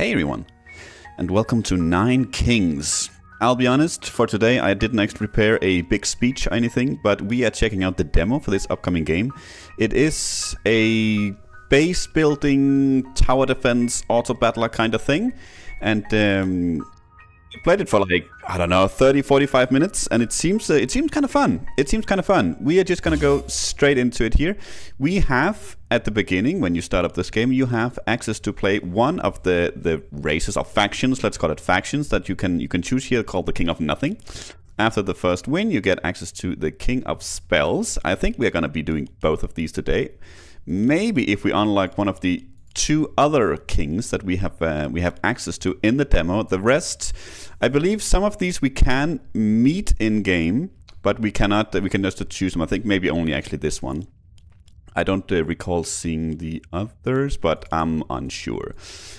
Hey everyone, and welcome to Nine Kings. I'll be honest, for today I didn't actually prepare a big speech or anything, but we are checking out the demo for this upcoming game. It is a base building, tower defense, auto battler kind of thing, and we played it for like, I don't know, 30-45 minutes, and it seems kind of fun. We are just gonna go straight into it here. We have, at the beginning, when you start up this game, you have access to play one of the races or factions, let's call it factions, that you can choose here, called the King of Nothing. After the first win, you get access to the King of Spells. I think we are gonna be doing both of these today. Maybe if we unlock one of the two other kings that we have access to in the demo. The rest, I believe some of these we can meet in game, but we cannot. We can just choose them. I think maybe only actually this one. I don't recall seeing the others, but I'm unsure.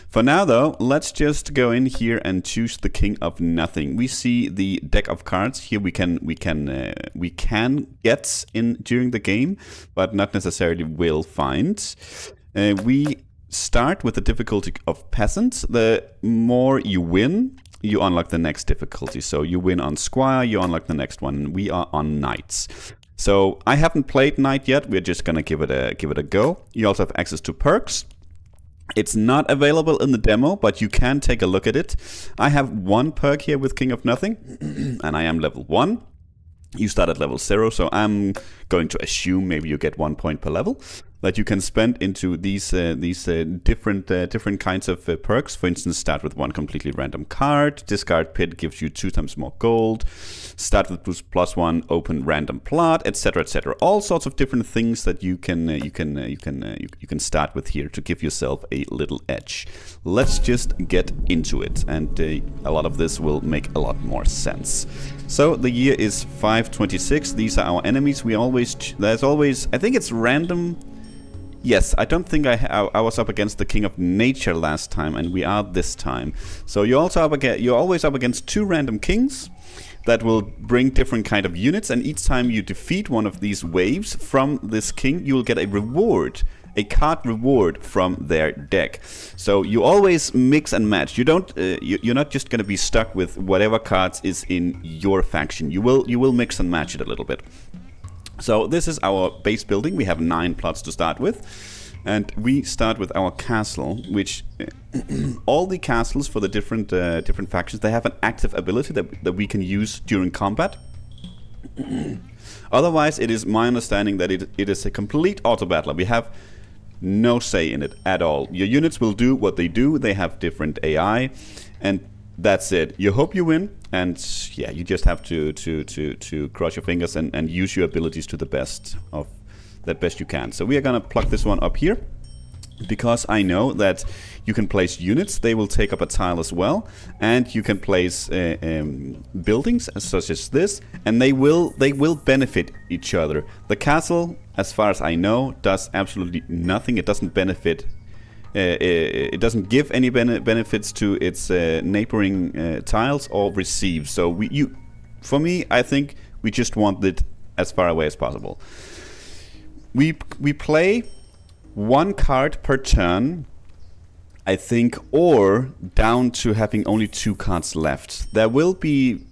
For now though, let's just go in here and choose the King of Nothing. We see the deck of cards here. We can get in during the game, but not necessarily will find. We start with the difficulty of Peasant. The more you win, you unlock the next difficulty. So you win on Squire, you unlock the next one. We are on Knights. So I haven't played Knight yet. We're just gonna give it a go. You also have access to perks. It's not available in the demo, but you can take a look at it. I have one perk here with King of Nothing, and I am level 1. You start at level 0, so I'm going to assume maybe you get 1 point per level that you can spend into these different kinds of perks. For instance, start with one completely random card. Discard pit gives you 2 times more gold. Start with +1, open random plot, etc., etc. All sorts of different things that you can start with here to give yourself a little edge. Let's just get into it, and a lot of this will make a lot more sense. So the year is 526. These are our enemies. There's always, I think it's random. Yes, I don't think I was up against the King of Nature last time, and we are this time. So you're always up against 2 random kings that will bring different kind of units, and each time you defeat one of these waves from this king, you will get a reward. A card reward from their deck. So you always mix and match. You don't. You're not just going to be stuck with whatever cards is in your faction. You will mix and match it a little bit. So this is our base building. We have 9 plots to start with, and we start with our castle. Which all the castles for the different factions, they have an active ability that we can use during combat. Otherwise, it is my understanding that it is a complete auto battler. We have no say in it at all. Your units will do what they do. They have different AI, and that's it. You hope you win, and yeah, you just have to cross your fingers and use your abilities to the best you can. So we are gonna plug this one up here, because I know that you can place units. They will take up a tile as well, and you can place buildings such as this, and they will benefit each other. The castle, as far as I know, does absolutely nothing. It doesn't benefit. It doesn't give any benefits to its neighboring tiles or receive. So for me, I think we just want it as far away as possible. We play 1 card per turn, I think, or down to having only 2 cards left. There will be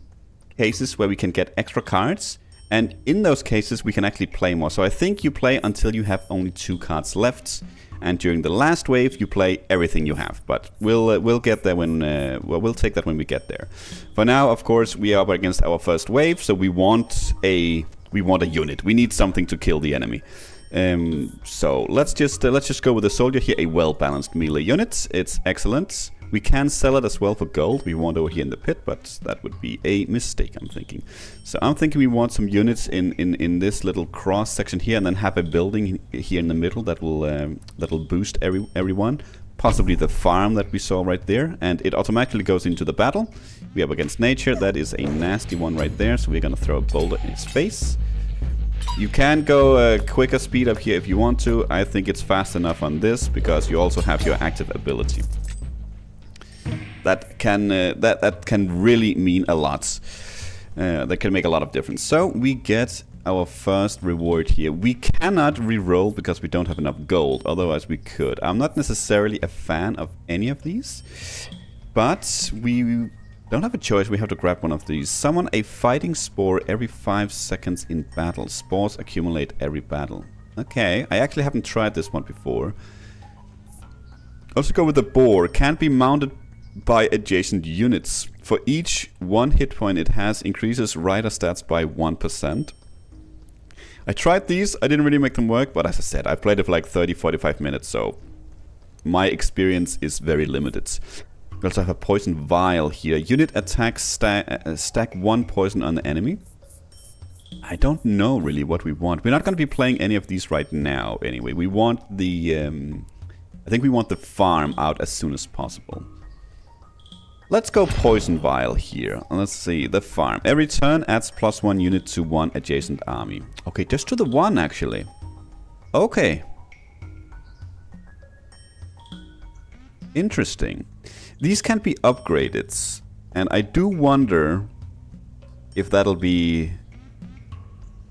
cases where we can get extra cards, and in those cases we can actually play more. So I think you play until you have only 2 cards left, and during the last wave you play everything you have. But we'll get there when we'll take that when we get there. For now, of course, we are up against our first wave, so we want a unit. We need something to kill the enemy. So let's just go with the soldier here, a well-balanced melee unit. It's excellent. We can sell it as well for gold. We want over here in the pit, but that would be a mistake, I'm thinking. So I'm thinking we want some units in this little cross section here, and then have a building here in the middle that will boost everyone. Possibly the farm that we saw right there, and it automatically goes into the battle. We are up against nature. That is a nasty one right there, so we're gonna throw a boulder in his face. You can go quicker speed up here if you want to. I think it's fast enough on this, because you also have your active ability. That can really mean a lot. That can make a lot of difference. So we get our first reward here. We cannot re-roll because we don't have enough gold, otherwise we could. I'm not necessarily a fan of any of these, but we don't have a choice. We have to grab one of these. Summon a fighting spore every 5 seconds in battle. Spores accumulate every battle. Okay, I actually haven't tried this one before. Also go with the boar. Can't be mounted by adjacent units. For each 1 hit point it has, increases rider stats by 1%. I tried these, I didn't really make them work, but as I said, I played it for like 30-45 minutes, so my experience is very limited. We also have a poison vial here. Unit attacks stack 1 poison on the enemy. I don't know really what we want. We're not going to be playing any of these right now anyway. We want the... I think we want the farm out as soon as possible. Let's go poison vial here. Let's see, the farm. Every turn adds +1 unit to 1 adjacent army. Okay, just to the 1 actually. Okay. Interesting. These can be upgraded. And I do wonder if that'll be...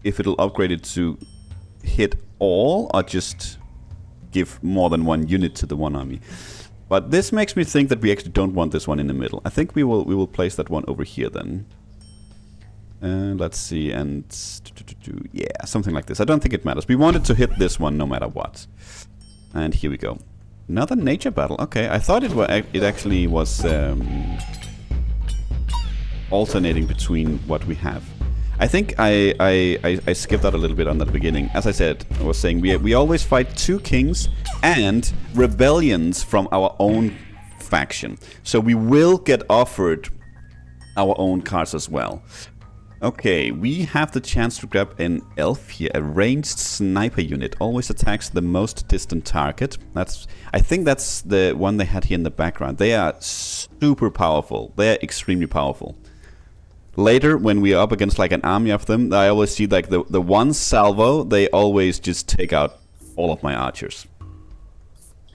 if it'll upgrade it to hit all or just give more than 1 unit to the 1 army. But this makes me think that we actually don't want this one in the middle. I think we will place that one over here then. Let's see, and yeah, something like this. I don't think it matters. We wanted to hit this one no matter what. And here we go. Another nature battle. Okay, I thought it actually was alternating between what we have. I think I skipped out a little bit on that beginning. As I said, I was saying we always fight 2 kings and rebellions from our own faction. So we will get offered our own cards as well. Okay, we have the chance to grab an elf here, a ranged sniper unit. Always attacks the most distant target. I think that's the one they had here in the background. They are super powerful. They are extremely powerful. Later, when we are up against like an army of them, I always see like the one salvo, they always just take out all of my archers.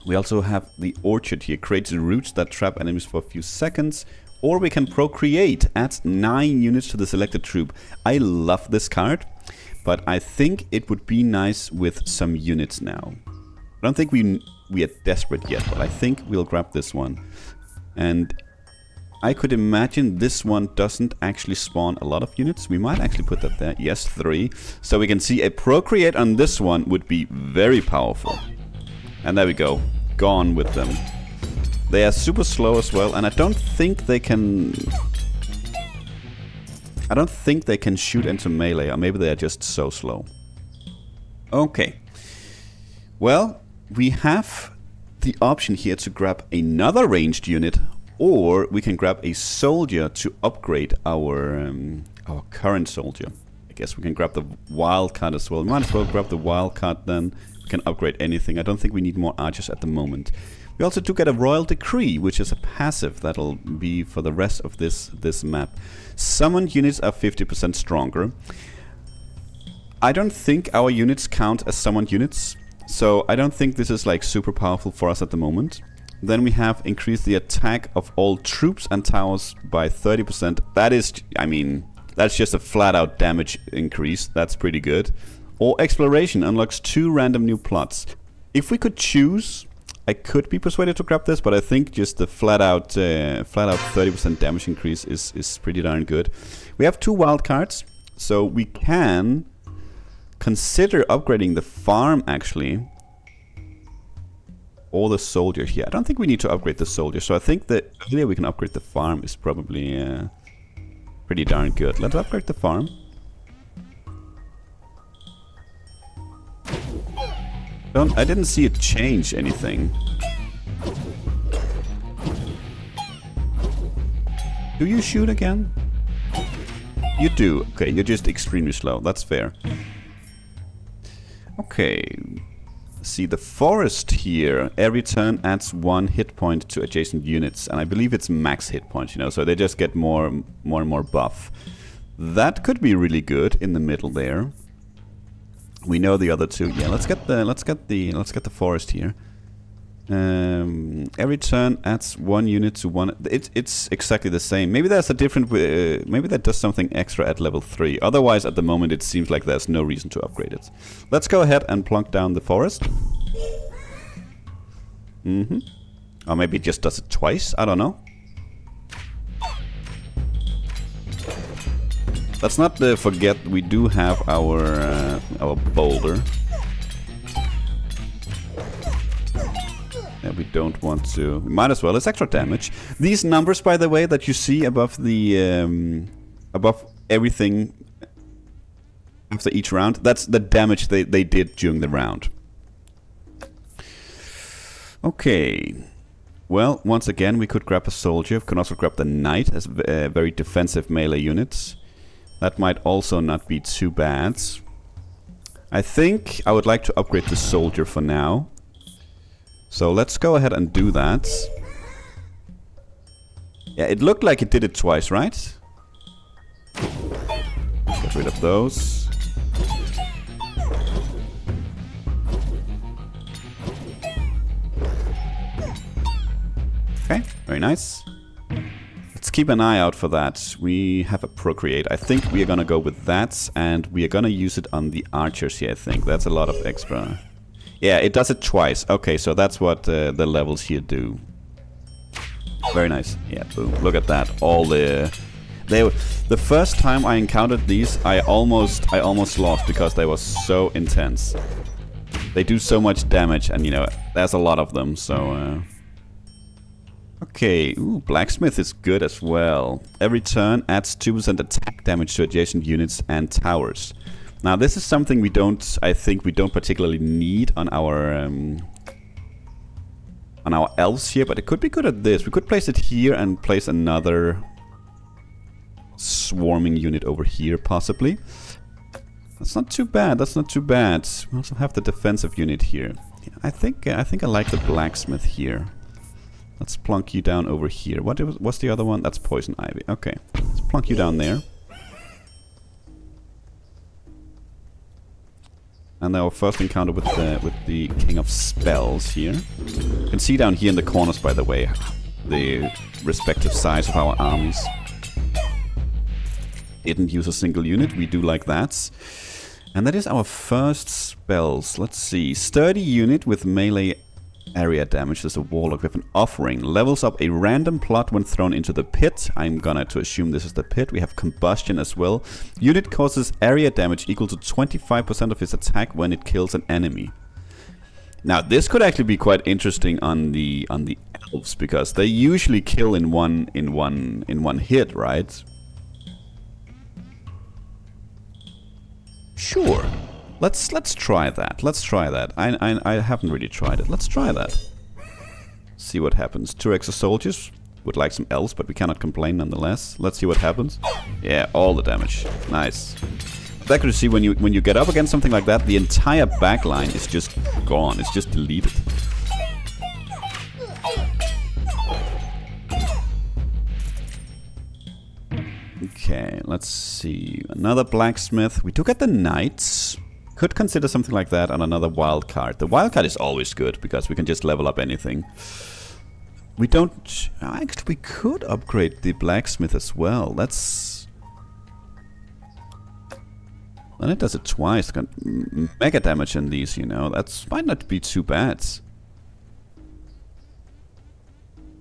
We also have the orchard here. Creates roots that trap enemies for a few seconds. Or we can procreate. Adds 9 units to the selected troop. I love this card, but I think it would be nice with some units now. I don't think we are desperate yet, but I think we'll grab this one. And I could imagine this one doesn't actually spawn a lot of units. We might actually put that there. Yes, 3. So we can see a procreate on this one would be very powerful. And there we go. Gone with them. They are super slow as well, and I don't think they can shoot into melee, or maybe they are just so slow. Okay. Well, we have the option here to grab another ranged unit, or we can grab a soldier to upgrade our current soldier. I guess we can grab the wildcard as well. We might as well grab the wildcard then. We can upgrade anything. I don't think we need more archers at the moment. We also do get a Royal Decree, which is a passive that'll be for the rest of this map. Summoned units are 50% stronger. I don't think our units count as summoned units, so I don't think this is like super powerful for us at the moment. Then we have increased the attack of all troops and towers by 30%. That is, I mean, that's just a flat out damage increase. That's pretty good. Or Exploration unlocks 2 random new plots. If we could choose, I could be persuaded to grab this, but I think just the flat out 30% damage increase is pretty darn good. We have 2 wild cards, so we can consider upgrading the farm actually, or the soldier here. I don't think we need to upgrade the soldier, so I think that earlier we can upgrade the farm is probably pretty darn good. Let's upgrade the farm. I didn't see it change anything. Do you shoot again? You do. Okay, you're just extremely slow. That's fair. Okay. See, the forest here, every turn adds 1 hit point to adjacent units. And I believe it's max hit points, you know, so they just get more and more buff. That could be really good in the middle there. We know the other 2. Yeah, let's get the forest here. Every turn adds 1 unit to one. It's exactly the same. Maybe there's a different. Maybe that does something extra at level 3. Otherwise, at the moment, it seems like there's no reason to upgrade it. Let's go ahead and plunk down the forest. Or maybe it just does it twice. I don't know. Let's not forget we do have our boulder. Yeah, we don't want to. We might as well. It's extra damage. These numbers, by the way, that you see above the above everything after each round, that's the damage they did during the round. Okay. Well, once again, we could grab a soldier. We can also grab the knight as very defensive melee units. That might also not be too bad. I think I would like to upgrade the soldier for now. So let's go ahead and do that. Yeah, it looked like it did it twice, right? Get rid of those. Okay, very nice. Let's keep an eye out for that. We have a procreate. I think we are gonna go with that, and we are gonna use it on the archers here, I think. That's a lot of extra. Yeah, it does it twice. Okay, so that's what the levels here do. Very nice. Yeah, boom. Look at that. All the... The first time I encountered these, I almost lost because they were so intense. They do so much damage, and you know, there's a lot of them, so... Okay, ooh, blacksmith is good as well. Every turn adds 2% attack damage to adjacent units and towers. Now this is something we don't, I think we don't particularly need on our elves here, but it could be good at this. We could place it here and place another swarming unit over here, possibly. That's not too bad. That's not too bad. We also have the defensive unit here. Yeah, I think I like the blacksmith here. Let's plunk you down over here. What's the other one? That's poison ivy. Okay, let's plunk you down there. And our first encounter with the King of Spells here. You can see down here in the corners, by the way, the respective size of our armies. Didn't use a single unit. We do like that. And that is our first spells. Let's see. Sturdy unit with melee area damage. There's a warlock with an offering. Levels up a random plot when thrown into the pit. I'm gonna to assume this is the pit. We have combustion as well. Unit causes area damage equal to 25% of its attack when it kills an enemy. Now this could actually be quite interesting on the elves, because they usually kill in one hit, right? Sure. Let's try that. Let's try that. I haven't really tried it. Let's try that. See what happens. 2 extra soldiers. Would like some elves, but we cannot complain nonetheless. Let's see what happens. Yeah, all the damage. Nice. With accuracy, when you get up against something like that, the entire backline is just gone. It's just deleted. Okay, let's see. Another blacksmith. We do get the knights. Could consider something like that on another wild card. The wild card is always good because we can just level up anything. We don't... Actually, we could upgrade the blacksmith as well. That's... And it does it twice. Got mega damage in these, you know. That might not be too bad.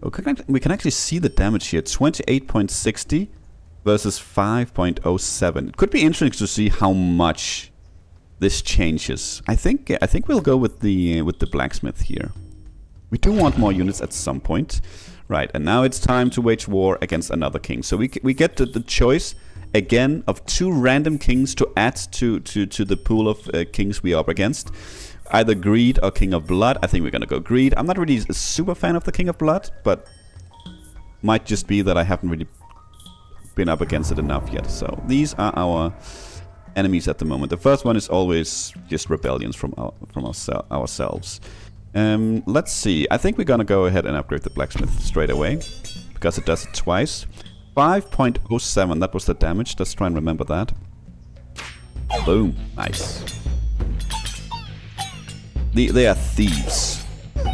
Okay, we can actually see the damage here. 28.60 versus 5.07. It could be interesting to see how much this changes. I think we'll go with the blacksmith here. We do want more units at some point, right? And now it's time to wage war against another king. So we get the choice again of 2 random kings to add to the pool of kings we are up against. Either Greed or King of Blood. I think we're gonna go Greed. I'm not really a super fan of the King of Blood, but might just be that I haven't really been up against it enough yet. So these are our enemies at the moment. The first one is always just rebellions from ourselves. Let's see. I think we're gonna go ahead and upgrade the blacksmith straight away because it does it twice. 5.07. That was the damage. Let's try and remember that. Boom. Nice. They are thieves.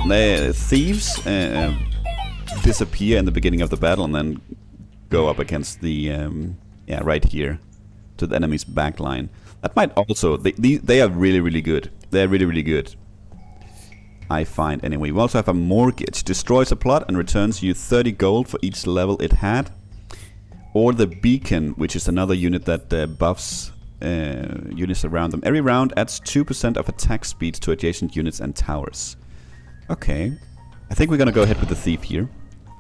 The thieves disappear in the beginning of the battle and then go up against the yeah, right here to the enemy's back line. That might also they are really good. They're really good. I find anyway. We also have a mortgage. Destroys a plot and returns you 30 gold for each level it had. Or the beacon, which is another unit that buffs units around them. Every round adds 2% of attack speed to adjacent units and towers. Okay. I think we're gonna go ahead with the thief here.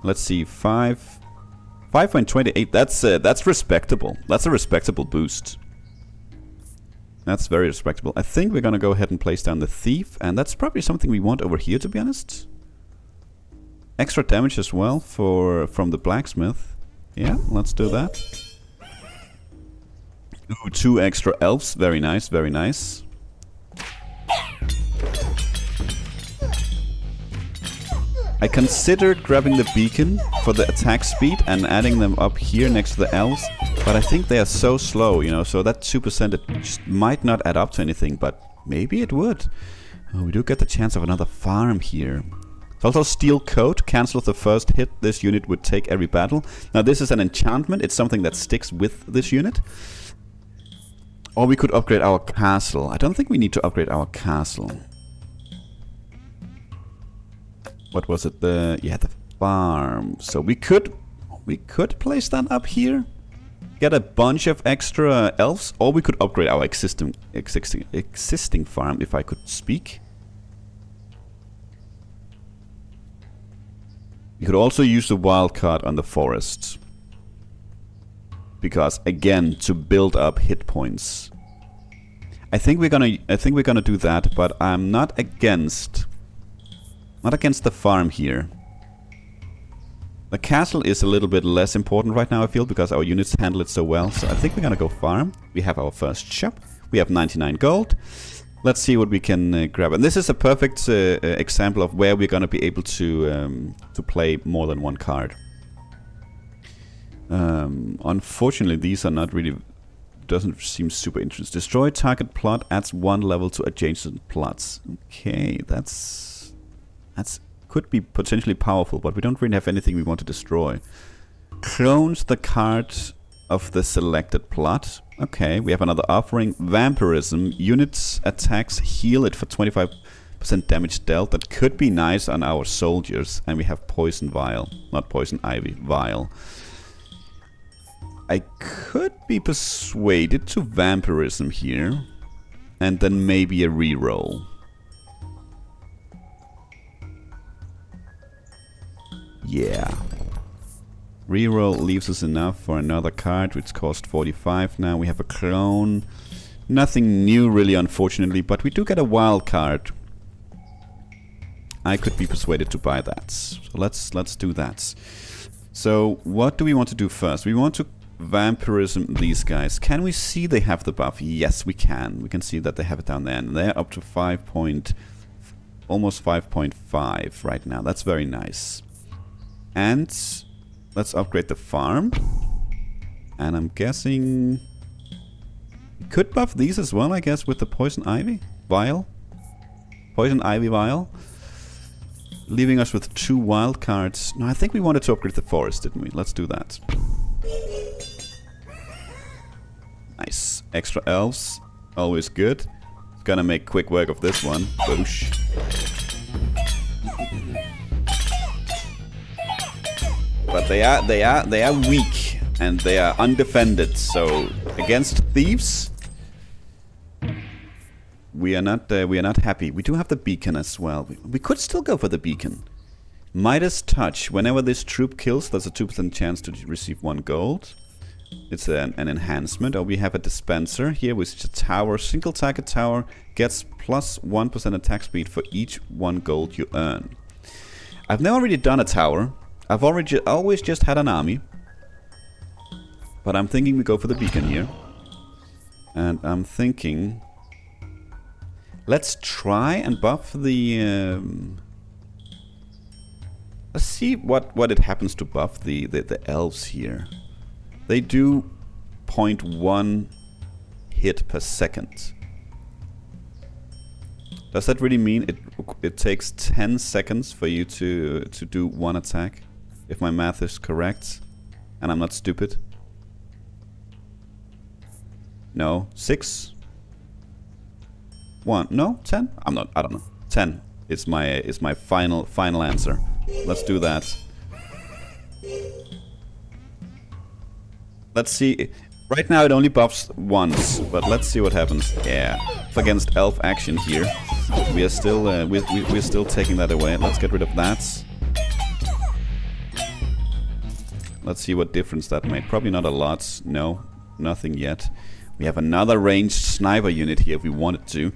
Let's see, 5.28. That's respectable. That's a respectable boost. That's very respectable. I think we're gonna go ahead and place down the thief, and that's probably something we want over here, to be honest. Extra damage as well from the blacksmith. Yeah, let's do that. Ooh, 2 extra elves. Very nice, very nice. I considered grabbing the beacon for the attack speed and adding them up here next to the elves, but I think they are so slow, you know, so that 2% it just might not add up to anything, but maybe it would. Oh, we do get the chance of another farm here. It's also Steel Coat, cancels the first hit this unit would take every battle. Now this is an enchantment, it's something that sticks with this unit. Or we could upgrade our castle. I don't think we need to upgrade our castle. What was it? The farm. So we could place that up here, get a bunch of extra elves, or we could upgrade our existing farm, if I could speak. You could also use the wild card on the forest, because again, to build up hit points. I think we're gonna do that, but I'm not against the farm here. The castle is a little bit less important right now, I feel, because our units handle it so well. So I think we're gonna go farm. We have our first shop. We have 99 gold. Let's see what we can grab. And this is a perfect example of where we're gonna be able to play more than one card. Unfortunately, these are not really... doesn't seem super interesting. Destroy target plot, adds 1 level to adjacent plots. Okay, that's could be potentially powerful, but we don't really have anything we want to destroy. Clones the card of the selected plot. Okay, we have another offering. Vampirism. Units attacks heal it for 25% damage dealt. That could be nice on our soldiers. And we have Poison Vial. Not Poison Ivy. Vial. I could be persuaded to Vampirism here. And then maybe a reroll. Yeah. Reroll leaves us enough for another card, which cost 45 now. We have a clone. Nothing new really, unfortunately, but we do get a wild card. I could be persuaded to buy that. So let's do that. So what do we want to do first? We want to vampirism these guys. Can we see they have the buff? Yes, we can. We can see that they have it down there, and they're up to almost 5.5 right now. That's very nice. And let's upgrade the farm. And I'm guessing we could buff these as well, I guess, with the Poison Ivy Vial. Poison Ivy Vial. Leaving us with 2 wild cards. No, I think we wanted to upgrade the forest, didn't we? Let's do that. Nice. Extra elves. Always good. Gonna make quick work of this one. Boosh. But they are weak and they are undefended. So against thieves, we are not happy. We do have the beacon as well. We could still go for the beacon. Midas Touch. Whenever this troop kills, there's a 2% chance to receive 1 gold. It's an enhancement. Or we have a dispenser here, which is a tower. Single target tower gets plus 1% attack speed for each 1 gold you earn. I've never really done a tower. I've always just had an army. But I'm thinking we go for the beacon here. And I'm thinking... let's try and buff the... let's see what it happens to buff the elves here. They do 0.1 hit per second. Does that really mean it takes 10 seconds for you to do one attack? If my math is correct, and I'm not stupid. No, 6. 1. No, 10. I don't know. 10 is my final answer. Let's do that. Let's see. Right now it only buffs once, but let's see what happens. Yeah, against elf action here. We are still we're still taking that away. Let's get rid of that. Let's see what difference that made. Probably not a lot. No, nothing yet. We have another ranged sniper unit here if we wanted to.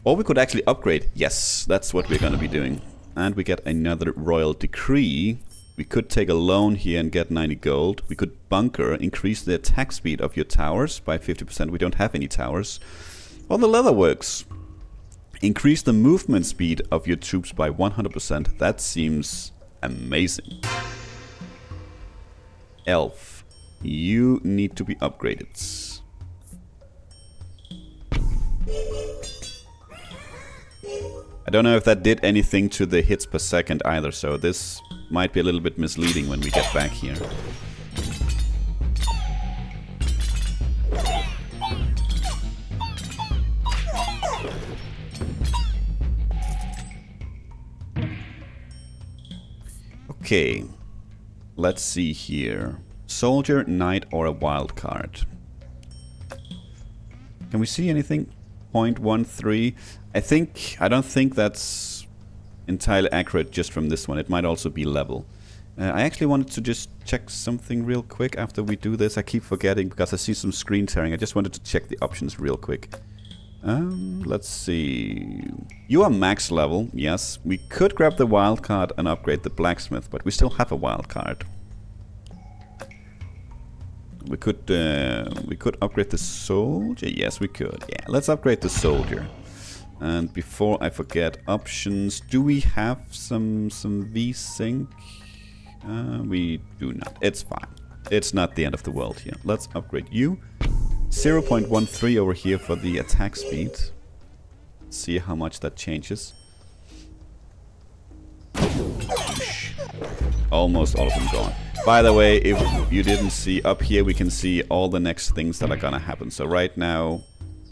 Or we could actually upgrade. Yes, that's what we're going to be doing. And we get another royal decree. We could take a loan here and get 90 gold. We could bunker, increase the attack speed of your towers by 50%. We don't have any towers. Well, the leather works. Increase the movement speed of your troops by 100%. That seems amazing. Elf, you need to be upgraded. I don't know if that did anything to the hits per second either, so this might be a little bit misleading when we get back here. Okay, let's see here. Soldier, knight, or a wild card. Can we see anything? 0.13. I don't think that's entirely accurate just from this one. It might also be level. I actually wanted to just check something real quick after we do this. I keep forgetting because I see some screen tearing. I just wanted to check the options real quick. Let's see. You are max level, yes. We could grab the wild card and upgrade the blacksmith, but we still have a wild card. We could upgrade the soldier. Yes, we could. Yeah, let's upgrade the soldier. And before I forget, options. Do we have some V-Sync? We do not. It's fine. It's not the end of the world here. Let's upgrade you. 0.13 over here for the attack speed. See how much that changes. Almost all of them gone. By the way, if you didn't see up here, we can see all the next things that are gonna happen. So right now,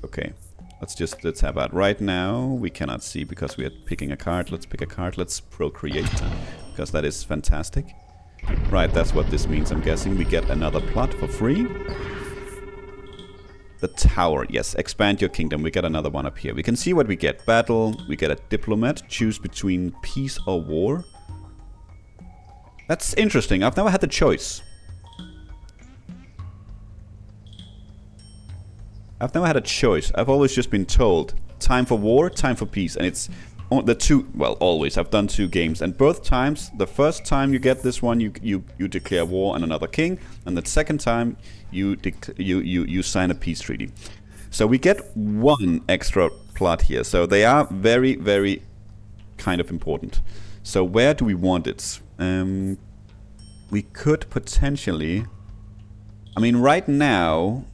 okay, let's have that. Right now, we cannot see because we are picking a card. Let's pick a card. Let's procreate because that is fantastic. Right, that's what this means. I'm guessing we get another plot for free. The tower, yes, expand your kingdom. We get another one up here. We can see what we get. Battle, we get a diplomat. Choose between peace or war. That's interesting. I've never had the choice. I've never had a choice. I've always just been told time for war, time for peace. And it's the two, well, always. I've done 2 games. And both times, the first time you get this one, you declare war on another king. And the second time, you sign a peace treaty. So we get 1 extra plot here. So they are very, very kind of important. So where do we want it? We could potentially... I mean, right now,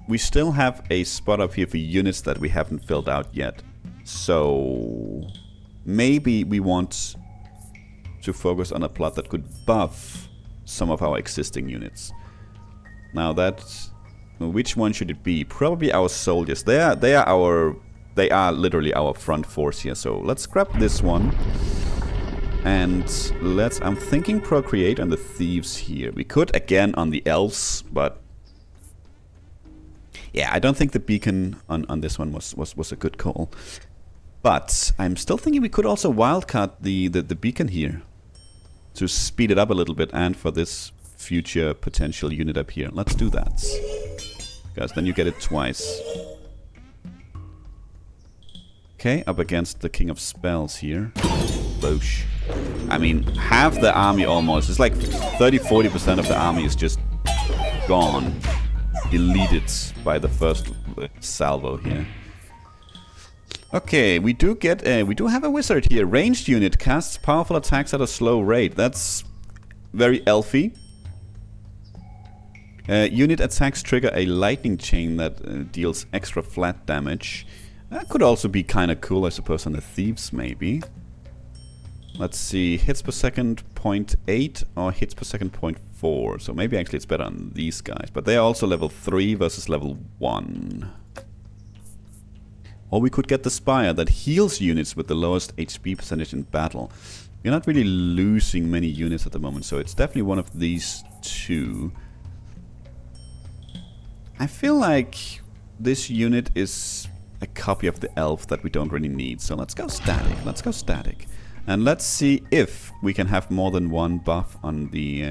we still have a spot up here for units that we haven't filled out yet. So maybe we want to focus on a plot that could buff some of our existing units. Now which one should it be? Probably our soldiers. They are literally our front force here. So let's grab this one. And I'm thinking procreate on the thieves here. We could again on the elves, but yeah, I don't think the beacon on this one was a good call. But I'm still thinking we could also wildcard the beacon here to speed it up a little bit, and for this future potential unit up here. Let's do that, because then you get it twice. Okay, up against the King of Spells here. Boosh. I mean, half the army almost. It's like 30-40% of the army is just gone. Deleted by the first salvo here. Okay, we do have a wizard here. Ranged unit casts powerful attacks at a slow rate. That's very elfy. Unit attacks trigger a lightning chain that deals extra flat damage. That could also be kind of cool, I suppose, on the thieves, maybe. Let's see, hits per second 0.8 or hits per second 0.4. So maybe actually it's better on these guys. But they are also level 3 versus level 1. Or we could get the Spire that heals units with the lowest HP percentage in battle. We're not really losing many units at the moment, so it's definitely one of these two. I feel like this unit is a copy of the elf that we don't really need. So let's go static. Let's go static. And let's see if we can have more than one buff on the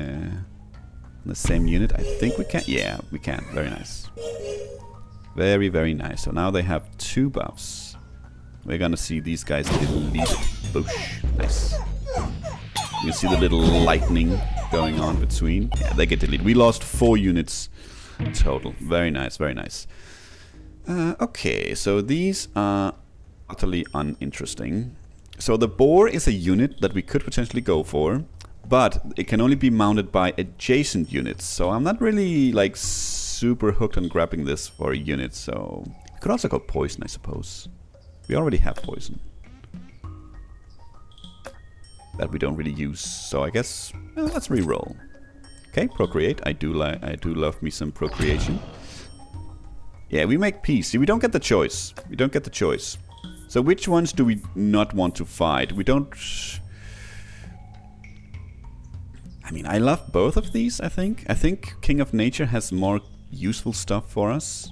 same unit. I think we can. Yeah, we can. Very nice. Very, very nice. So now they have 2 buffs. We're gonna see these guys deleted. Boosh. Nice. You can see the little lightning going on between. Yeah, they get deleted. We lost 4 units total. Very nice, very nice. Okay, so these are utterly uninteresting. So the boar is a unit that we could potentially go for, but it can only be mounted by adjacent units. So I'm not really like super hooked on grabbing this for a unit. So we could also go poison, I suppose. We already have poison that we don't really use. So I guess let's re-roll. Okay, procreate. I do love me some procreation. Yeah, we make peace. See, we don't get the choice. We don't get the choice. So which ones do we not want to fight? We don't... I mean, I love both of these, I think. I think King of Nature has more useful stuff for us.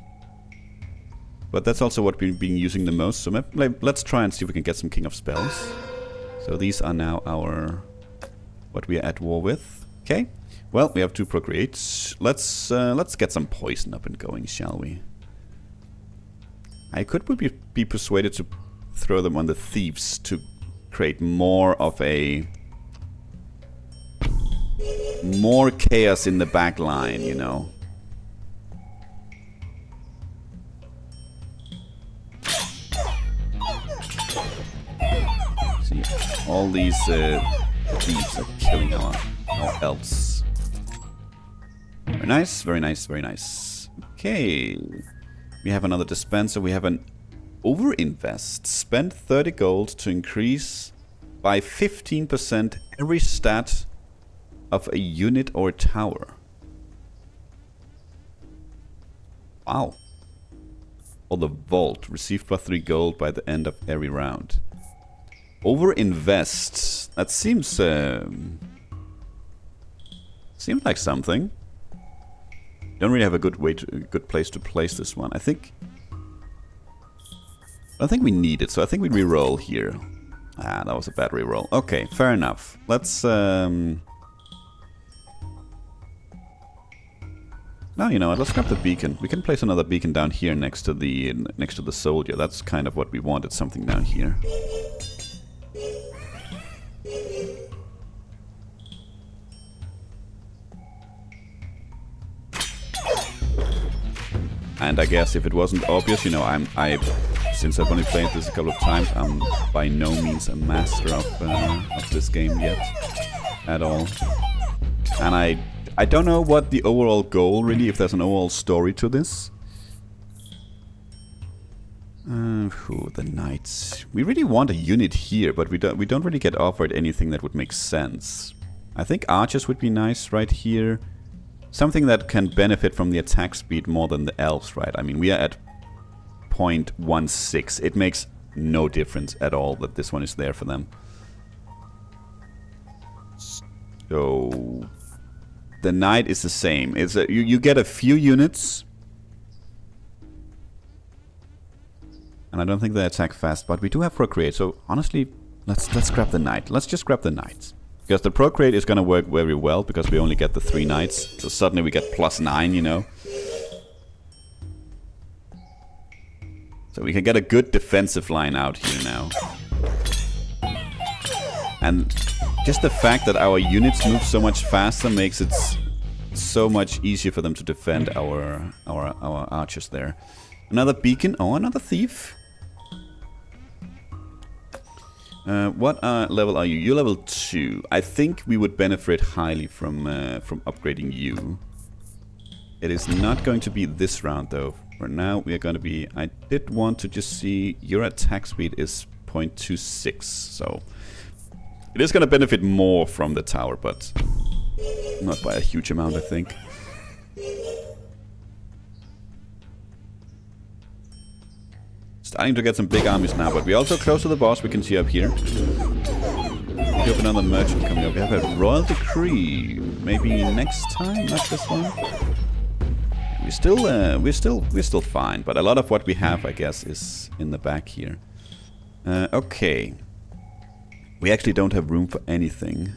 But that's also what we've been using the most. So let's try and see if we can get some King of Spells. So these are now our... what we are at war with. Okay. Well, we have 2 procreates. Let's get some poison up and going, shall we? I could be persuaded to throw them on the thieves to create more of a... more chaos in the back line, you know. See, all these thieves are killing our elves. Very nice, very nice, very nice. Okay. We have another dispenser. We have an overinvest. Spend 30 gold to increase by 15% every stat of a unit or tower. Wow. Or the vault. Receive plus 3 gold by the end of every round. Overinvest. That seems seems like something. Don't really have a good place to place this one. I think we need it, so I think we re-roll here. Ah, that was a bad re-roll. Okay, fair enough. Let's no, you know what? Let's grab the beacon. We can place another beacon down here next to the soldier. That's kind of what we wanted. Something down here. And I guess if it wasn't obvious, you know, since I've only played this a couple of times, I'm by no means a master of this game yet, at all. And I don't know what the overall goal really, if there's an overall story to this. The knights. We really want a unit here, but we don't really get offered anything that would make sense. I think archers would be nice right here. Something that can benefit from the attack speed more than the elves, right? I mean, we are at 0.16. It makes no difference at all that this one is there for them. So the knight is the same. It's you get a few units, and I don't think they attack fast. But we do have procreate, so honestly, let's grab the knight. Let's just grab the knight. Because the procreate is going to work very well, because we only get the 3 knights. So suddenly we get +9, you know. So we can get a good defensive line out here now. And just the fact that our units move so much faster makes it so much easier for them to defend our archers there. Another beacon. Oh, another thief. What level are you? You're level 2. I think we would benefit highly from upgrading you. It is not going to be this round, though. For now, we are going to be... I did want to just see... Your attack speed is 0.26, so... It is going to benefit more from the tower, but... Not by a huge amount, I think. Starting to get some big armies now, but we're also close to the boss, we can see up here. We have another merchant coming up. We have a royal decree. Maybe next time, not this one. We're still fine, but a lot of what we have, I guess, is in the back here. Okay. We actually don't have room for anything.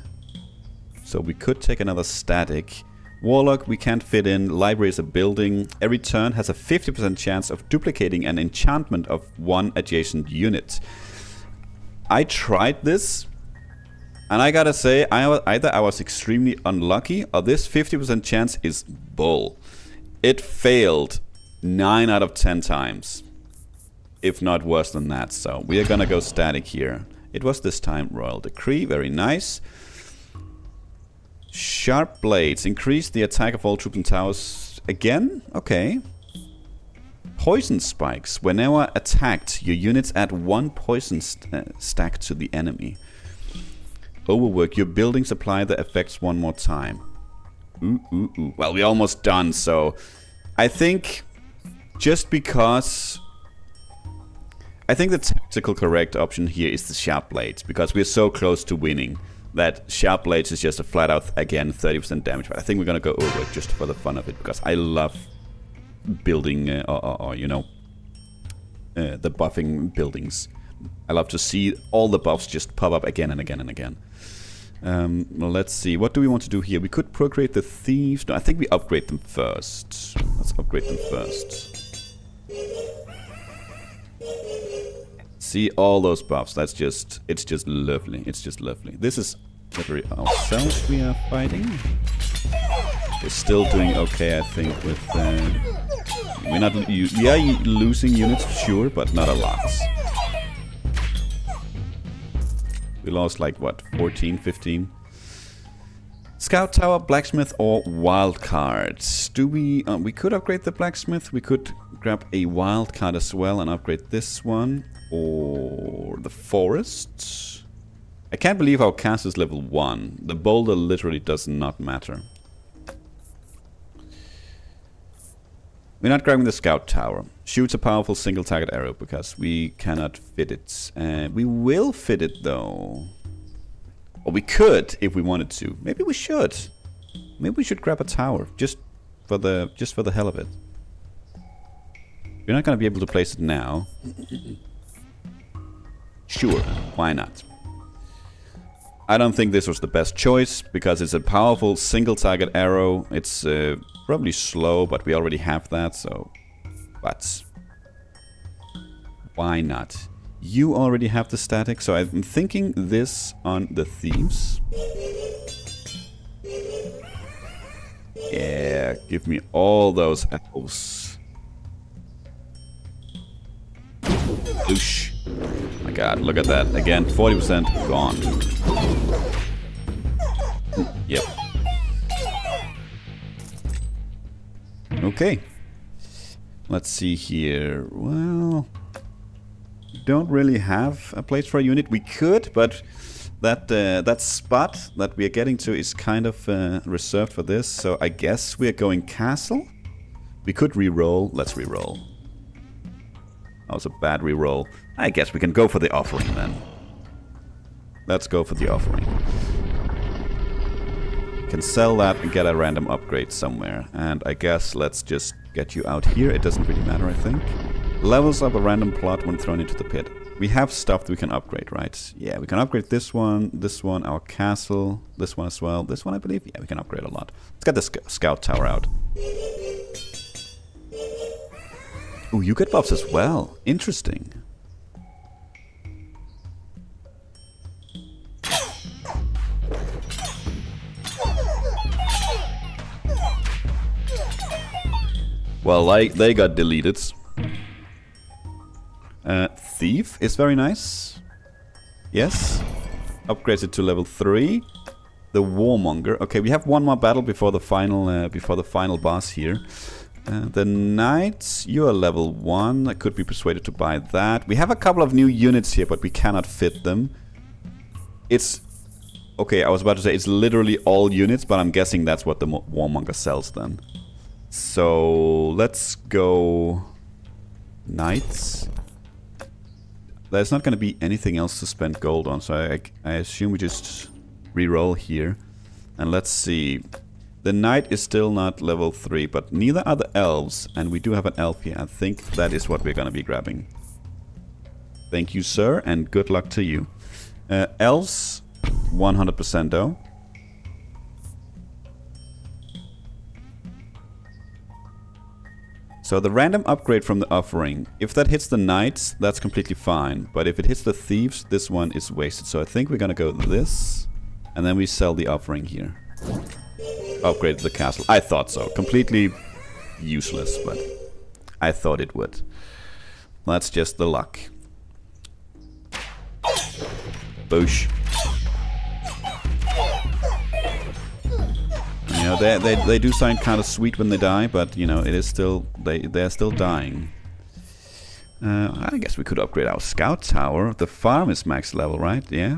So we could take another static. Warlock, we can't fit in. Library is a building. Every turn has a 50% chance of duplicating an enchantment of one adjacent unit. I tried this, and I gotta say, either I was extremely unlucky, or this 50% chance is bull. It failed 9 out of 10 times. If not worse than that, so we are gonna go static here. It was this time Royal Decree, very nice. Sharp Blades, increase the attack of all troops and towers again? Okay. Poison Spikes, whenever attacked, your units add 1 poison stack to the enemy. Overwork, your buildings apply the effects 1 more time. Ooh. Well, we're almost done, so... I think... Just because... I think the tactical correct option here is the Sharp Blades, because we're so close to winning. That Sharp Blades is just a flat out, again, 30% damage. But I think we're gonna go over it just for the fun of it, because I love building, you know, the buffing buildings. I love to see all the buffs just pop up again and again and again. Well, let's see. What do we want to do here? We could procreate the thieves. No, I think we upgrade them first. Let's upgrade them first. See all those buffs. That's just... It's just lovely. It's just lovely. This is literally ourselves we are fighting. We're still doing okay, I think, with... we're not... We are losing units, sure, but not a lot. We lost like, what, 14, 15? Scout Tower, Blacksmith, or Wild Cards. Do we... we could upgrade the Blacksmith. We could grab a Wild Card as well and upgrade this one. Or the Forest. I can't believe our cast is level 1. The boulder literally does not matter. We're not grabbing the Scout Tower. Shoots a powerful single target arrow because we cannot fit it. We will fit it though. Or we could if we wanted to. Maybe we should. Maybe we should grab a tower just for the hell of it. We're not going to be able to place it now. Sure, why not? I don't think this was the best choice because it's a powerful single target arrow. It's probably slow, but we already have that, so... But... Why not? You already have the static, so I'm thinking this on the thieves. Yeah, give me all those arrows. Oosh. My god, look at that. Again, 40% gone. Yep. Okay. Let's see here. Well, don't really have a place for a unit. We could, but that spot that we are getting to is kind of reserved for this. So I guess we are going castle. We could re-roll. Let's re-roll. That was a bad re-roll. I guess we can go for the offering then. Let's go for the offering. Can sell that and get a random upgrade somewhere. And I guess let's just get you out here. It doesn't really matter, I think. Levels up a random plot when thrown into the pit. We have stuff that we can upgrade, right? Yeah, we can upgrade this one, our castle, this one as well. This one, I believe. Yeah, we can upgrade a lot. Let's get the scout tower out. Oh, you get buffs as well. Interesting. Well, they got deleted. Thief is very nice. Yes. Upgrades it to level 3. The Warmonger. Okay, we have one more battle before the final boss here. The knights, you are level 1. I could be persuaded to buy that. We have a couple of new units here, but we cannot fit them. It's... Okay, I was about to say it's literally all units, but I'm guessing that's what the warmonger sells then. So, let's go... Knights. There's not going to be anything else to spend gold on, so I assume we just re-roll here. And let's see. The knight is still not level 3, but neither are the elves. And we do have an elf here. I think that is what we're going to be grabbing. Thank you, sir, and good luck to you. Elves, 100% though. So the random upgrade from the offering, if that hits the knights, that's completely fine. But if it hits the thieves, this one is wasted. So I think we're going to go this, and then we sell the offering here. Upgrade the castle. I thought so. Completely useless, but I thought it would. That's just the luck. Boosh. You know, they do sound kind of sweet when they die, but you know, it is still they're still dying. I guess we could upgrade our scout tower. The farm is max level, right? Yeah.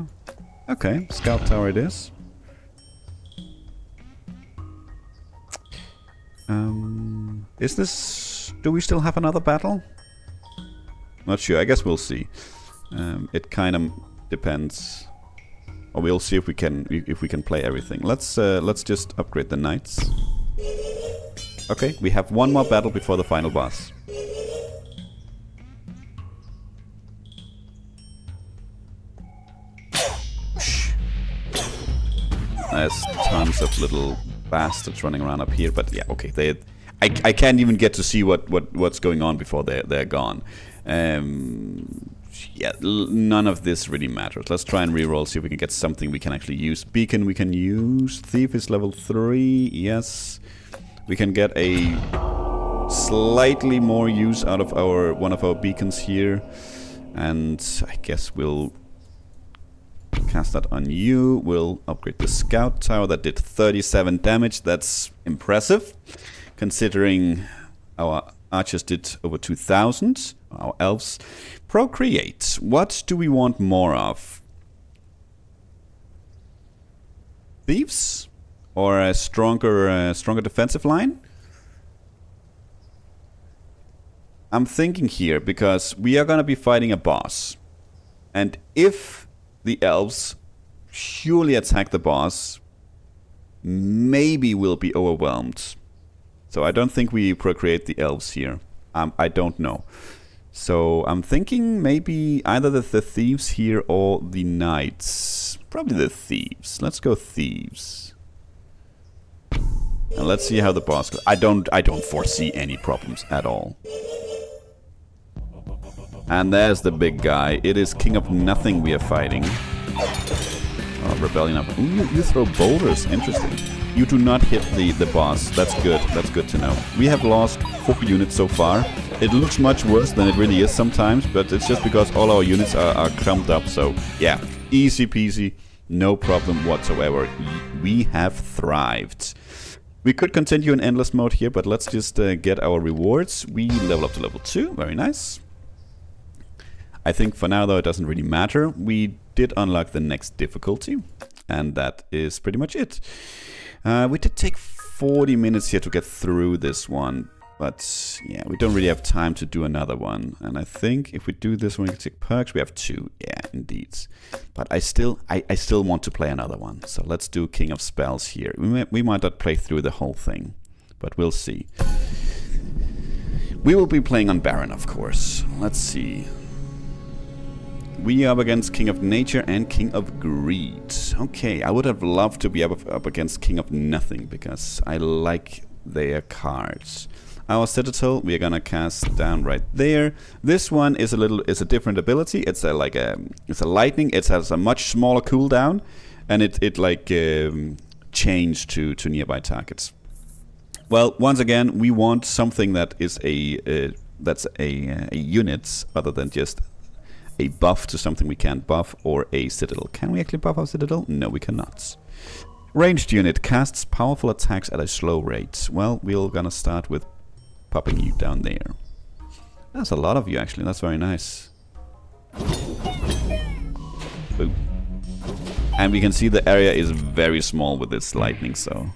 Okay, scout tower it is. Is this... Do we still have another battle? Not sure. I guess we'll see. It kind of depends. Or we'll see if we can play everything. Let's just upgrade the knights. Okay, we have one more battle before the final boss. There's tons of little bastards running around up here, but yeah, okay. I can't even get to see what's going on before they're gone. Yeah, none of this really matters. Let's try and reroll, see if we can get something we can actually use. Beacon we can use. Thief is level 3. Yes, we can get a slightly more use out of one of our beacons here, and I guess we'll cast that on you. We'll upgrade the scout tower. That did 37 damage. That's impressive, considering our archers did over 2,000. Our elves. Procreate. What do we want more of? Thieves? Or a stronger defensive line? I'm thinking here because we are going to be fighting a boss. And if the elves surely attack the boss, maybe we'll be overwhelmed. So I don't think we procreate the elves here. I don't know. So I'm thinking maybe either the thieves here or the knights. Probably the thieves. Let's go thieves. And let's see how the boss goes. I don't foresee any problems at all. And there's the big guy. It is King of Nothing we are fighting. Oh, Rebellion up. Ooh, you throw boulders. Interesting. You do not hit the boss. That's good. That's good to know. We have lost 4 units so far. It looks much worse than it really is sometimes, but it's just because all our units are clumped up. So, yeah, easy peasy. No problem whatsoever. We have thrived. We could continue in endless mode here, but let's just get our rewards. We level up to level 2. Very nice. I think for now, though, it doesn't really matter. We did unlock the next difficulty, and that is pretty much it. We did take 40 minutes here to get through this one, but yeah, we don't really have time to do another one. And I think if we do this one, we can take perks. We have 2. Yeah, indeed. But I still want to play another one. So let's do King of Spells here. We might not play through the whole thing, but we'll see. We will be playing on Baron, of course. Let's see. We are up against King of Nature and King of Greed. Okay, I would have loved to be up against King of Nothing, because I like their cards. Our Citadel, we are gonna cast down right there. This one is a different ability. It's a lightning. It has a much smaller cooldown, and it like change to nearby targets. Well, once again, we want something that is a unit other than just a buff to something we can't buff, or a Citadel. Can we actually buff our Citadel? No, we cannot. Ranged unit casts powerful attacks at a slow rate. Well, we're gonna start with popping you down there. That's a lot of you, actually. That's very nice. Boom. And we can see the area is very small with this lightning, so...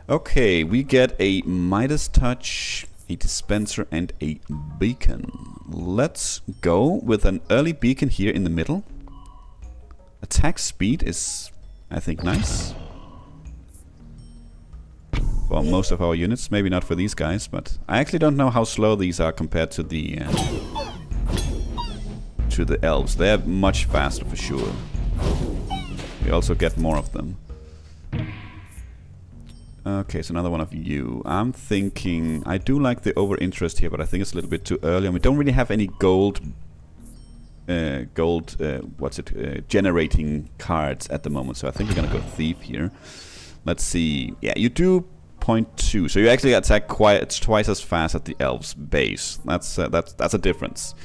Okay, we get a Midas Touch, a dispenser, and a beacon. Let's go with an early beacon here in the middle. Attack speed is, I think, nice. For most of our units, maybe not for these guys, but I actually don't know how slow these are compared to the elves. They're much faster for sure. We also get more of them. Okay, so another one of you. I'm thinking... I do like the over-interest here, but I think it's a little bit too early. And we don't really have any gold... generating cards at the moment. So I think we're gonna go Thief here. Let's see. Yeah, you do 0.2. So you actually attack twice as fast at the elves' base. That's a difference.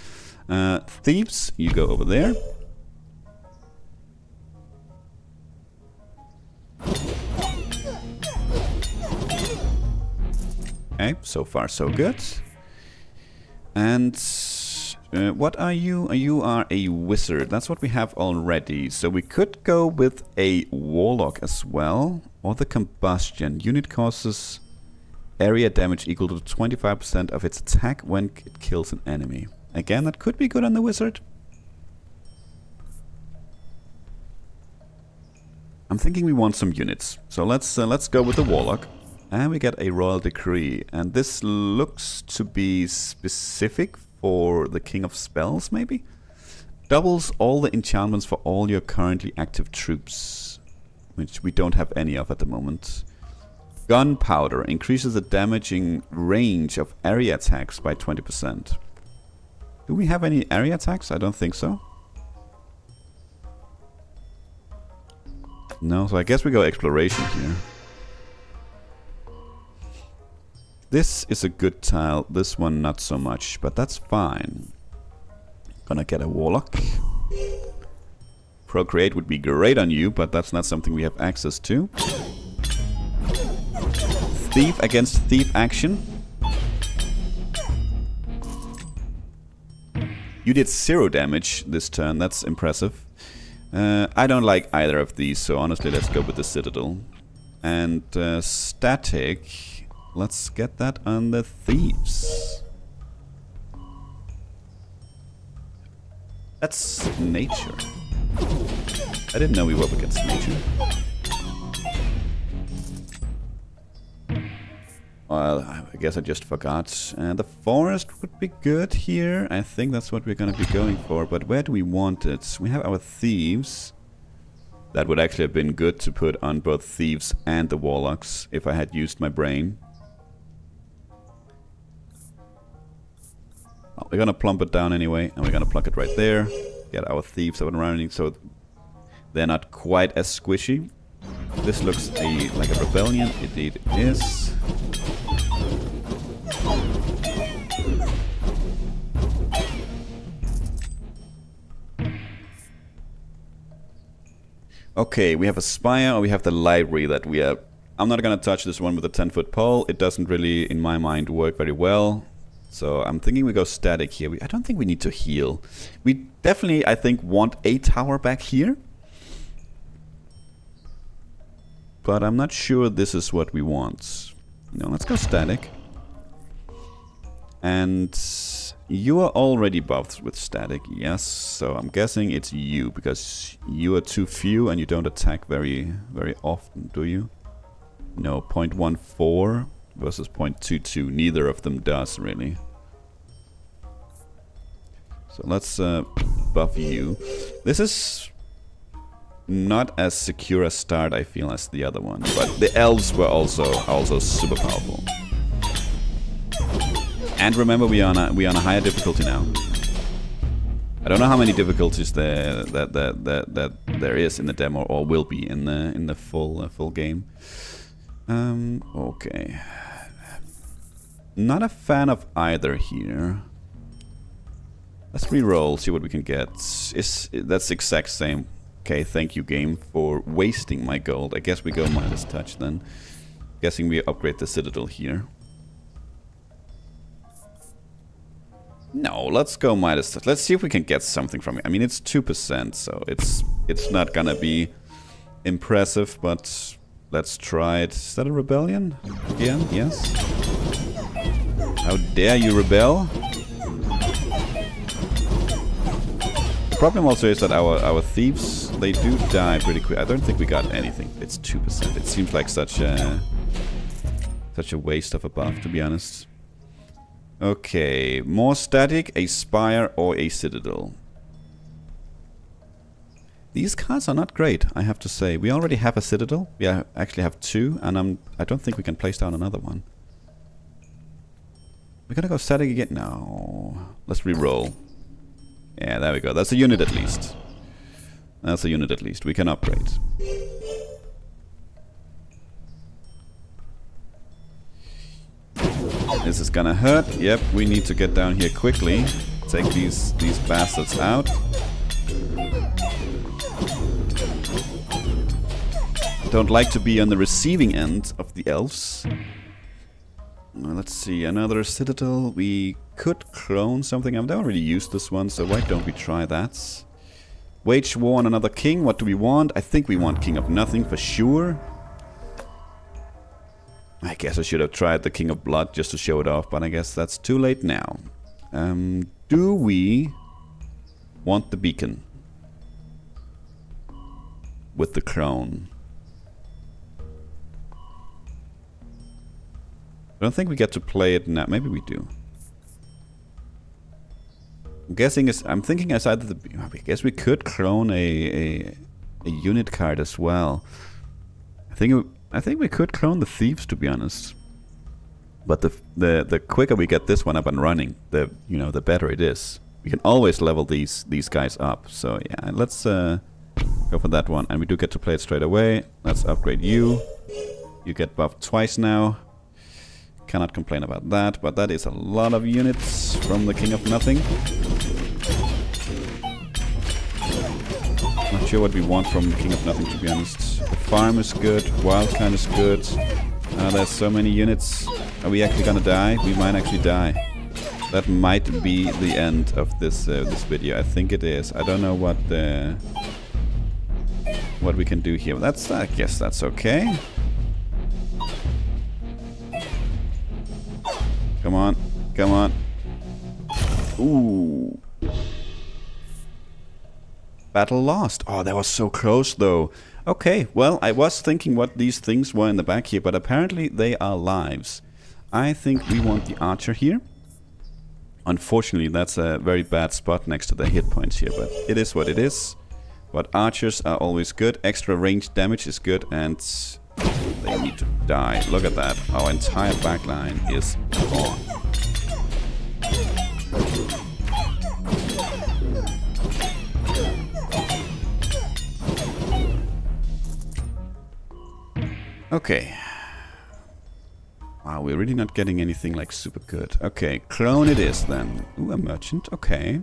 Thieves, you go over there. Okay, so far so good. And what are you? You are a wizard. That's what we have already. So we could go with a warlock as well. Or the combustion. Unit causes area damage equal to 25% of its attack when it kills an enemy. Again, that could be good on the wizard. I'm thinking we want some units. So let's go with the warlock. And we get a royal decree. And this looks to be specific for the King of Spells, maybe? Doubles all the enchantments for all your currently active troops, which we don't have any of at the moment. Gunpowder increases the damaging range of area attacks by 20%. Do we have any area attacks? I don't think so. No, so I guess we go exploration here. This is a good tile, this one not so much, but that's fine. Gonna get a warlock. Procreate would be great on you, but that's not something we have access to. Thief against thief action. You did 0 damage this turn, that's impressive. I don't like either of these, so honestly let's go with the Citadel. And static... Let's get that on the thieves. That's nature. I didn't know we were up against nature. Well, I guess I just forgot. The forest would be good here. I think that's what we're gonna be going for. But where do we want it? We have our thieves. That would actually have been good to put on both thieves and the warlocks if I had used my brain. We're gonna plump it down anyway, and we're gonna plug it right there. Get our thieves up and running so they're not quite as squishy. This looks like a rebellion. Indeed it is. Okay, we have a spire, or we have the library that we are... I'm not gonna touch this one with a 10-foot pole. It doesn't really, in my mind, work very well. So I'm thinking we go static here. I don't think we need to heal. We definitely, I think, want a tower back here. But I'm not sure this is what we want. No, let's go static. And you are already buffed with static, yes. So I'm guessing it's you, because you are too few and you don't attack very often, do you? No, 0.14 versus 0.22. Neither of them does, really. So let's buff you. This is not as secure a start, I feel, as the other one. But the elves were also super powerful. And remember, we are on a higher difficulty now. I don't know how many difficulties there is in the demo, or will be in the full game. Okay. Not a fan of either here. Let's reroll, see what we can get. That's the exact same. Okay, thank you, game, for wasting my gold. I guess we go Midas Touch then. Guessing we upgrade the Citadel here. No, let's go minus. Let's see if we can get something from it. I mean, it's 2%, so it's not gonna be impressive, but let's try it. Is that a rebellion? Again? Yes. How dare you rebel? The problem also is that our thieves, they do die pretty quick. I don't think we got anything. It's 2%. It seems like such a waste of a buff, to be honest. Okay, more static, a spire, or a citadel. These cards are not great, I have to say. We already have a citadel. We actually have 2, and I don't think we can place down another one. We're gonna go static again. No, let's re-roll. Yeah, there we go. That's a unit at least. That's a unit at least. We can upgrade. This is gonna hurt. Yep, we need to get down here quickly. Take these bastards out. Don't like to be on the receiving end of the elves. Let's see, another citadel. We could clone something. I've already used this one, so why don't we try that? Wage war on another king. What do we want? I think we want King of Nothing for sure. I guess I should have tried the King of Blood just to show it off, but I guess that's too late now. Do we want the beacon? With the crown. I don't think we get to play it now. Maybe we do. I'm thinking aside that I guess we could clone a unit card as well. I think we could clone the thieves, to be honest. But the quicker we get this one up and running, the better it is. We can always level these guys up. So yeah, let's go for that one, and we do get to play it straight away. Let's upgrade you. You get buffed twice now. Cannot complain about that, but that is a lot of units from the King of Nothing. Not sure what we want from the King of Nothing, to be honest. The farm is good, wildcard is good. There's so many units. Are we actually gonna die? We might actually die. That might be the end of this video. I think it is. I don't know what we can do here. I guess that's okay. Come on, come on. Ooh. Battle lost. Oh, that was so close though. Okay, well, I was thinking what these things were in the back here, but apparently they are lives. I think we want the archer here. Unfortunately, that's a very bad spot next to the hit points here, but it is what it is. But archers are always good. Extra range damage is good, and they need to die. Look at that. Our entire backline is gone. Okay. Wow, we're really not getting anything like super good. Okay, clone it is then. Ooh, a merchant. Okay.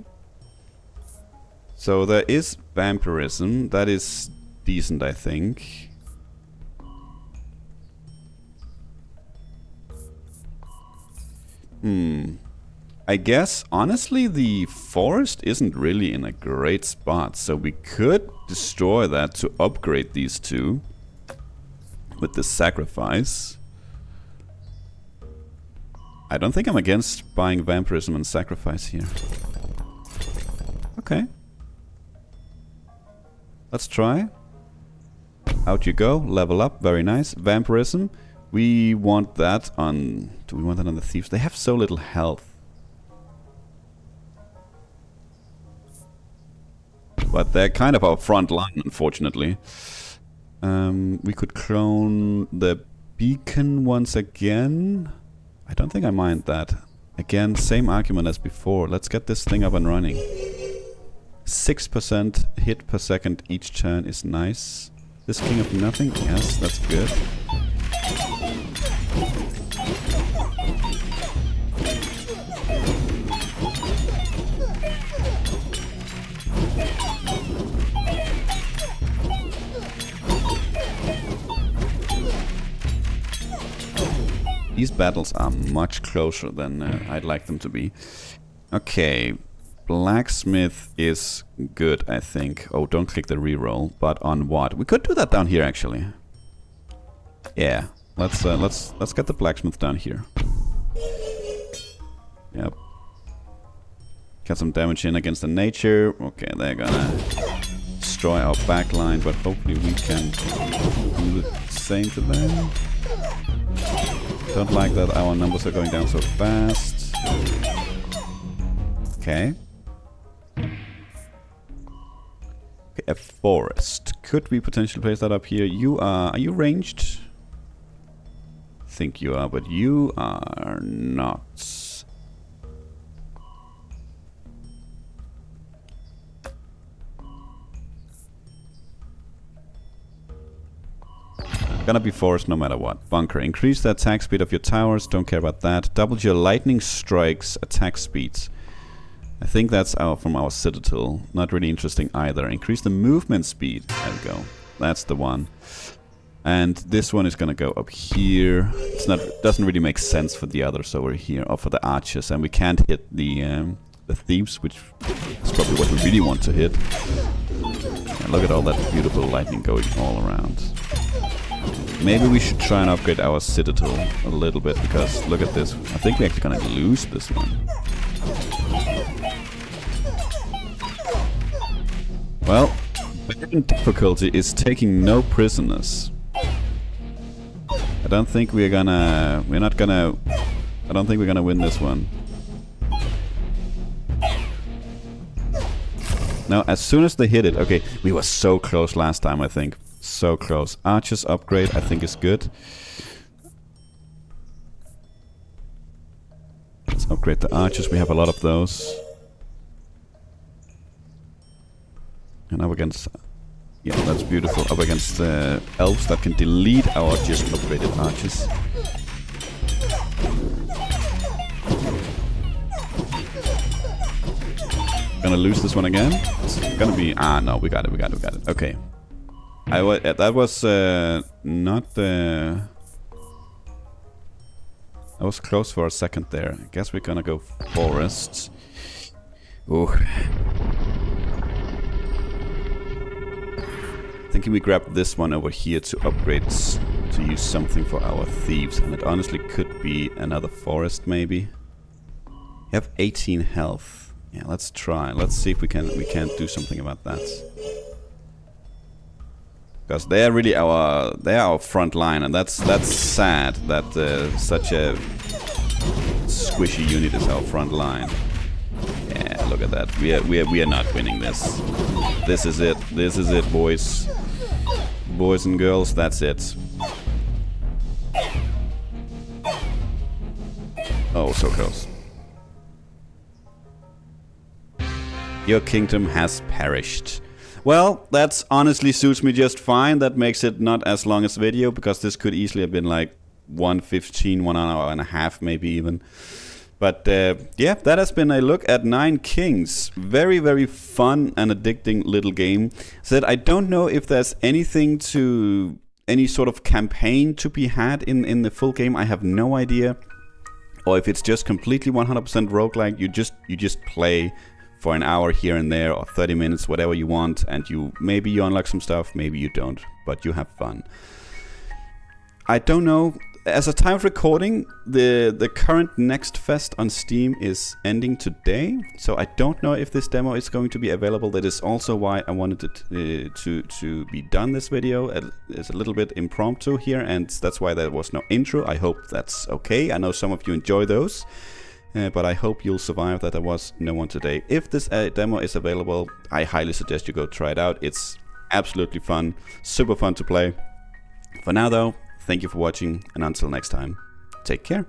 So there is vampirism. That is decent, I think. I guess, honestly, the forest isn't really in a great spot. So we could destroy that to upgrade these two. With the sacrifice. I don't think I'm against buying vampirism and sacrifice here. Okay. Let's try. Out you go. Level up. Very nice. Vampirism. We want that on... Do we want that on the thieves? They have so little health. But they're kind of our front line, unfortunately. We could clone the beacon once again. I don't think I mind that. Again, same argument as before. Let's get this thing up and running. 6% hit per second each turn is nice. This King of Nothing? Yes, that's good. These battles are much closer than I'd like them to be. Okay, blacksmith is good, I think. Oh, don't click the reroll. But on what? We could do that down here, actually. Yeah, let's get the blacksmith down here. Yep. Get some damage in against the nature. Okay, they're gonna destroy our backline, but hopefully we can do the same to them. Don't like that our numbers are going down so fast. Okay. Okay, a forest. Could we potentially place that up here? You are you ranged? I think you are, but you are not. Gonna be forest no matter what. Bunker. Increase the attack speed of your towers. Don't care about that. Double your lightning strikes attack speeds. I think that's from our citadel. Not really interesting either. Increase the movement speed. There we go. That's the one. And this one is gonna go up here. It's not. Doesn't really make sense for the others over here, or for the archers. And we can't hit the thieves, which is probably what we really want to hit. And look at all that beautiful lightning going all around. Maybe we should try and upgrade our citadel a little bit, because look at this. I think we're actually gonna lose this one. Well, difficulty is taking no prisoners. I don't think we're gonna... I don't think we're gonna win this one. Now, as soon as they hit it... Okay, we were so close last time, I think. So close. Archers upgrade, I think, is good. Let's upgrade the archers. We have a lot of those. And up against... Yeah, that's beautiful. Up against the elves that can delete our just upgraded archers. Gonna lose this one again. It's gonna be... Ah, no, we got it. Okay. That was not the... I was close for a second there. I guess we're gonna go forests. Ooh. Thinking we grab this one over here to upgrade, to use something for our thieves. And it honestly could be another forest, maybe. You have 18 health. Yeah, let's try. Let's see if we can't do something about that. Because they're really our front line, and that's sad that such a squishy unit is our front line. Yeah, look at that. We are not winning this. This is it. This is it, boys. Boys and girls, that's it. Oh, so close. Your kingdom has perished. Well, that honestly suits me just fine. That makes it not as long as video, because this could easily have been like 1:15, 1 hour and a half, maybe even. But yeah, that has been a look at 9 Kings. Very, very fun and addicting little game. Said I don't know if there's anything to... any sort of campaign to be had in the full game. I have no idea. Or if it's just completely 100% roguelike. You just play for an hour here and there, or 30 minutes, whatever you want, and maybe you unlock some stuff, maybe you don't, but you have fun. I don't know. As a time of recording, the current Next Fest on Steam is ending today, so I don't know if this demo is going to be available. That is also why I wanted it to be done this video. It's a little bit impromptu here, and that's why there was no intro. I hope that's okay. I know some of you enjoy those. But I hope you'll survive that there was no one today. If this demo is available, I highly suggest you go try it out. It's absolutely fun, super fun to play. For now though, thank you for watching, and until next time, take care.